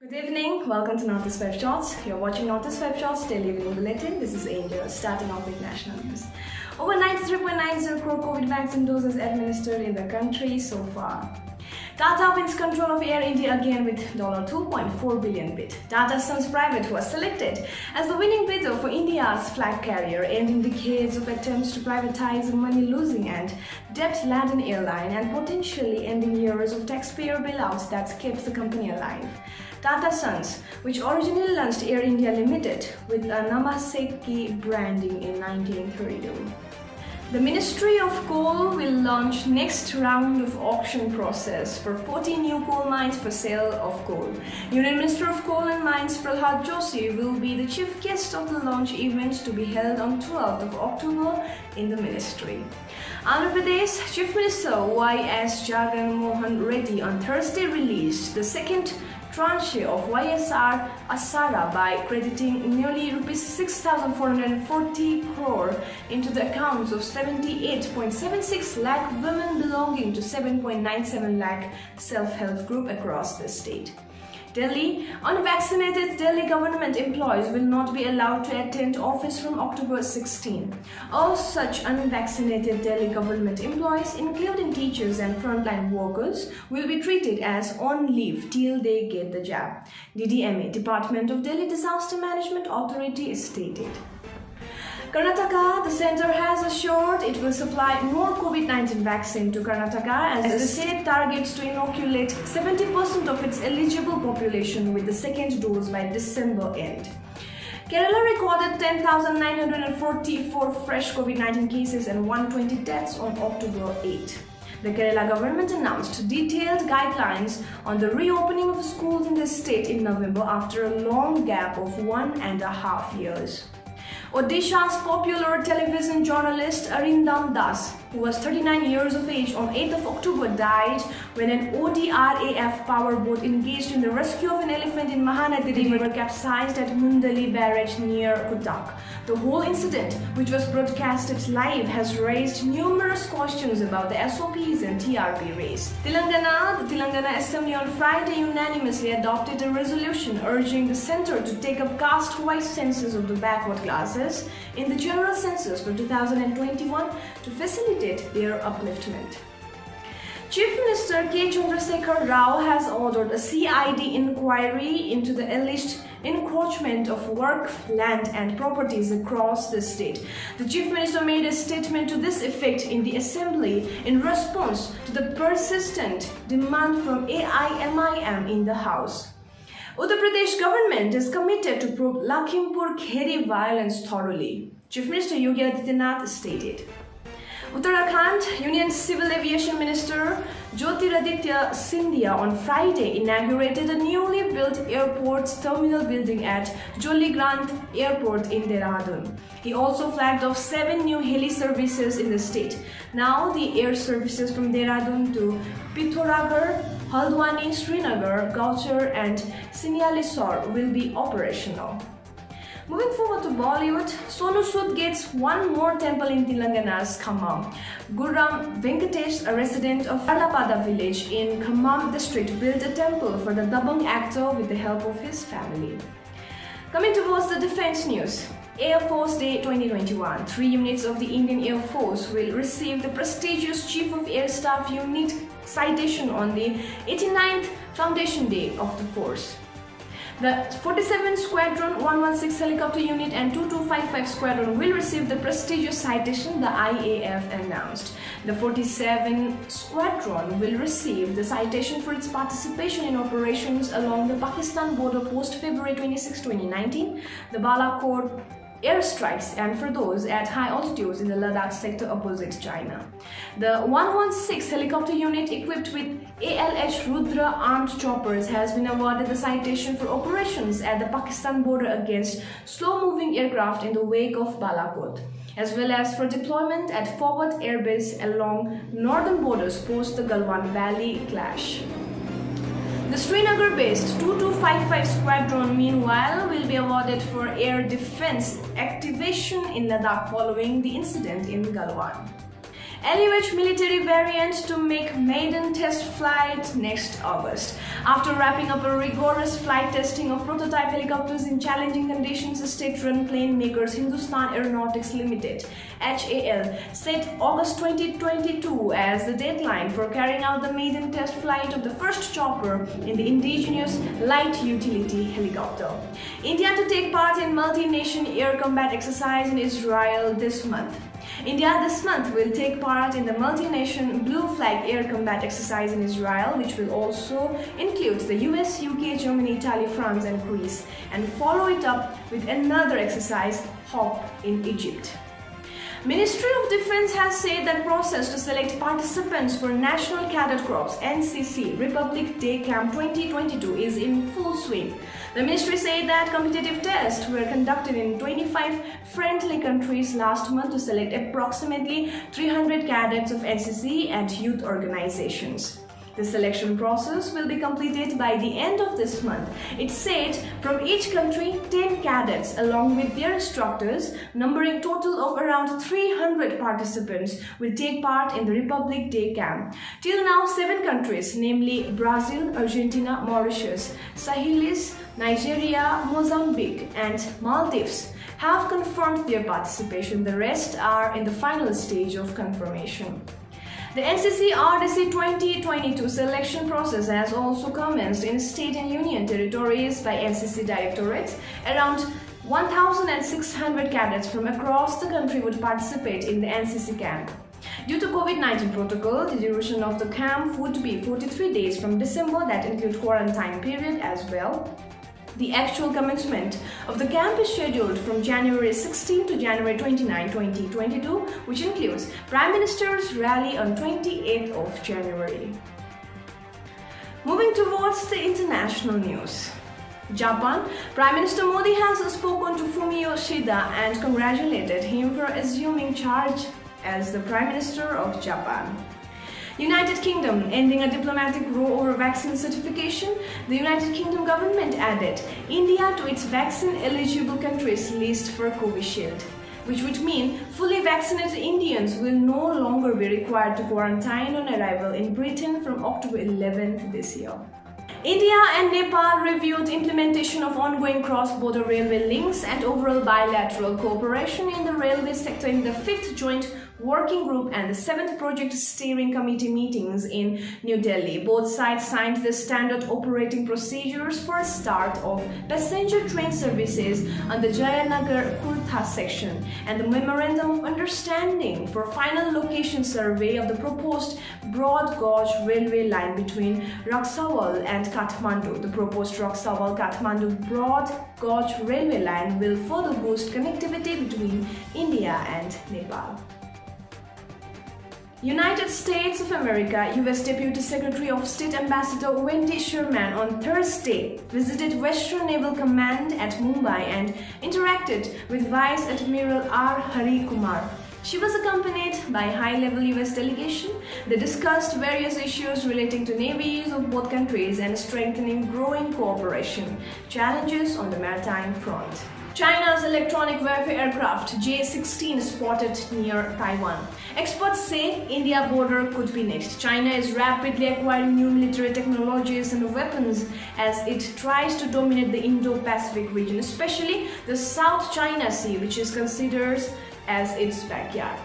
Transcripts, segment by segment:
Good evening, welcome to Northeast Web Shots. You're watching Northeast Web Shots Daily Evening Bulletin. This is Angel, starting off with national news. Over 93.90 crore COVID vaccine doses administered in the country so far. Tata wins control of Air India again with $2.4 billion bid. Tata Sons Private was selected as the winning bidder for India's flag carrier, ending decades of attempts to privatize a money-losing and debt-laden airline and potentially ending years of taxpayer bailouts that kept the company alive. Tata Sons, which originally launched Air India Limited with a Namaseki branding in 1932. The Ministry of Coal will launch next round of auction process for 40 new coal mines for sale of coal. Union Minister of Coal and Mines Prahlad Joshi will be the chief guest of the launch event to be held on 12th of October in the ministry. Andhra Pradesh Chief Minister Y.S. Jagan Mohan Reddy on Thursday released the second tranche of YSR Asara by crediting nearly Rs 6,440 crore into the accounts of 78.76 lakh women belonging to 7.97 lakh self-help group across the state. Delhi, unvaccinated Delhi government employees will not be allowed to attend office from October 16. All such unvaccinated Delhi government employees, including teachers and frontline workers, will be treated as on leave till they get the jab, DDMA, Department of Delhi Disaster Management Authority, stated. Karnataka, the centre has assured it will supply more COVID-19 vaccine to Karnataka as the state targets to inoculate 70% of its eligible population with the second dose by December end. Kerala recorded 10,944 fresh COVID-19 cases and 120 deaths on October 8. The Kerala government announced detailed guidelines on the reopening of schools in the state in November after a long gap of 1.5 years. Odisha's popular television journalist Arindam Das, who was 39 years of age on 8th of October, died when an ODRAF powerboat engaged in the rescue of an elephant in Mahanadi River capsized at Mundali Barrage near Cuttack. The whole incident, which was broadcasted live, has raised numerous questions about the SOPs and TRP race. The Telangana Assembly on Friday unanimously adopted a resolution urging the centre to take up caste-wise census of the backward classes in the general census for 2021 to facilitate their upliftment. Chief Minister K. Chandrasekhar Rao has ordered a CID inquiry into the alleged encroachment of work, land and properties across the state. The Chief Minister made a statement to this effect in the Assembly in response to the persistent demand from AIMIM in the House. Uttar Pradesh government is committed to probe Lakhimpur Kheri violence thoroughly, Chief Minister Yogi Adityanath stated. Uttarakhand Union Civil Aviation Minister Jyotiraditya Scindia on Friday inaugurated a newly built airport's terminal building at Joligrant Airport in Dehradun. He also flagged off 7 new heli services in the state. Now the air services from Dehradun to Pithoragarh, Haldwani, Srinagar, Gauchar and Sinyalisore will be operational. Moving forward to Bollywood, Sonu Sood gets one more temple in Telangana's Khammam. Gurram Venkatesh, a resident of Arlapada village in Khammam district, built a temple for the Dabangg actor with the help of his family. Coming towards the defense news. Air Force Day 2021. 3 units of the Indian Air Force will receive the prestigious Chief of Air Staff Unit citation on the 89th Foundation Day of the Force. The 47 Squadron 116 Helicopter Unit and 2255 Squadron will receive the prestigious citation, the IAF announced. The 47 Squadron will receive the citation for its participation in operations along the Pakistan border post-February 26, 2019, the Balakot airstrikes and for those at high altitudes in the Ladakh sector opposite China. The 116 helicopter unit equipped with ALH Rudra armed choppers has been awarded the citation for operations at the Pakistan border against slow-moving aircraft in the wake of Balakot, as well as for deployment at forward airbase along northern borders post the Galwan Valley clash. The Srinagar-based 2255 Squadron, meanwhile, will be awarded for air defense activation in Ladakh following the incident in Galwan. LUH military variant to make maiden test flight next August. After wrapping up a rigorous flight testing of prototype helicopters in challenging conditions, state-run plane makers Hindustan Aeronautics Limited (HAL) set August 2022 as the deadline for carrying out the maiden test flight of the first chopper in the indigenous light utility helicopter. India to take part in multi-nation air combat exercise in Israel this month. India this month will take part in the multi-nation Blue Flag air combat exercise in Israel, which will also include the US, UK, Germany, Italy, France and Greece, and follow it up with another exercise, HOP, in Egypt. Ministry of Defense has said that process to select participants for National Cadet Corps NCC Republic Day Camp 2022 is in full swing. The ministry said that competitive tests were conducted in 25 friendly countries last month to select approximately 300 cadets of NCC and youth organizations. The selection process will be completed by the end of this month. It said from each country 10 cadets along with their instructors, numbering total of around 300 participants, will take part in the Republic Day Camp. Till now, 7 countries, namely Brazil, Argentina, Mauritius, Seychelles, Nigeria, Mozambique and Maldives, have confirmed their participation. The rest are in the final stage of confirmation. The NCC RDC 2022 selection process has also commenced in state and union territories by NCC directorates. Around 1,600 cadets from across the country would participate in the NCC camp. Due to COVID-19 protocol, the duration of the camp would be 43 days from December, that include quarantine period as well. The actual commencement of the camp is scheduled from January 16 to January 29, 2022, which includes Prime Minister's rally on 28th of January. Moving towards the international news. Japan. Prime Minister Modi has spoken to Fumio Kishida and congratulated him for assuming charge as the Prime Minister of Japan. United Kingdom ending a diplomatic row over vaccine certification. The United Kingdom government added India to its vaccine-eligible countries list for Covishield, which would mean fully vaccinated Indians will no longer be required to quarantine on arrival in Britain from October 11th this year. India and Nepal reviewed implementation of ongoing cross-border railway links and overall bilateral cooperation in the railway sector in the 5th Joint Working Group and the 7th Project Steering Committee meetings in New Delhi. Both sides signed the standard operating procedures for a start of passenger train services on the Jayanagar-Kurtha section and the Memorandum of Understanding for final location survey of the proposed broad gauge railway line between Raksawal and Kathmandu. The proposed Raksawal-Kathmandu broad gauge railway line will further boost connectivity between India and Nepal. United States of America, U.S. Deputy Secretary of State Ambassador Wendy Sherman on Thursday visited Western Naval Command at Mumbai and interacted with Vice Admiral R. Hari Kumar. She was accompanied by a high-level U.S. delegation. They discussed various issues relating to navies of both countries and strengthening growing cooperation, challenges on the maritime front. China's electronic warfare aircraft J-16 spotted near Taiwan. Experts say India border could be next. China is rapidly acquiring new military technologies and weapons as it tries to dominate the Indo-Pacific region, especially the South China Sea, which is considered as its backyard.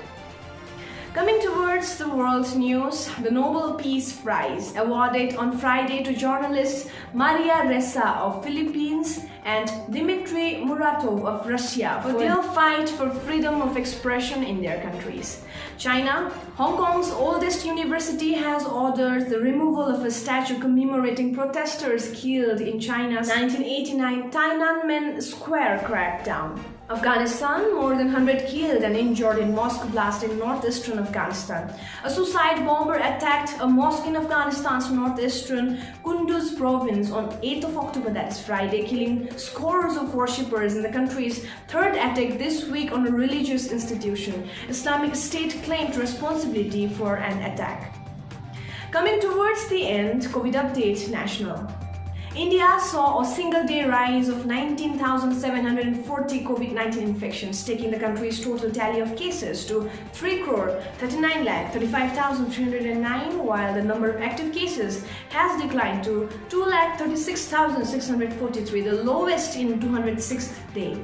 Coming towards the world news, the Nobel Peace Prize awarded on Friday to journalists Maria Ressa of Philippines and Dmitry Muratov of Russia for their fight for freedom of expression in their countries. China, Hong Kong's oldest university, has ordered the removal of a statue commemorating protesters killed in China's 1989 Tiananmen Square crackdown. Afghanistan, more than 100 killed and injured in mosque blast in northeastern Afghanistan. A suicide bomber attacked a mosque in Afghanistan's northeastern Kunduz province on 8th of October, that is Friday, killing scores of worshippers in the country's third attack this week on a religious institution. Islamic State claimed responsibility for an attack. Coming towards the end, COVID update national. India saw a single-day rise of 19,740 COVID-19 infections, taking the country's total tally of cases to 3,39,35,309, while the number of active cases has declined to 2,36,643, the lowest in 206th day.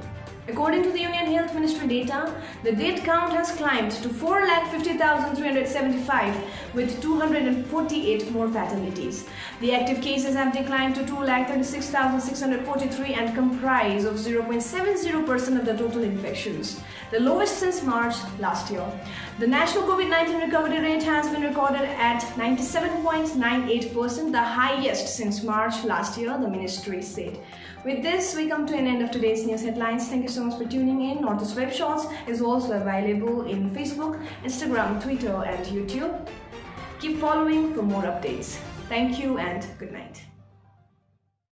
According to the Union Health Ministry data, the death count has climbed to 4,50,375 with 248 more fatalities. The active cases have declined to 2,36,643 and comprise of 0.70% of the total infections, the lowest since March last year. The national COVID-19 recovery rate has been recorded at 97.98%, the highest since March last year, the ministry said. With this, we come to an end of today's news headlines. Thank you so much for tuning in. Northeast Web Shots is also available in Facebook, Instagram, Twitter and YouTube. Keep following for more updates. Thank you and good night.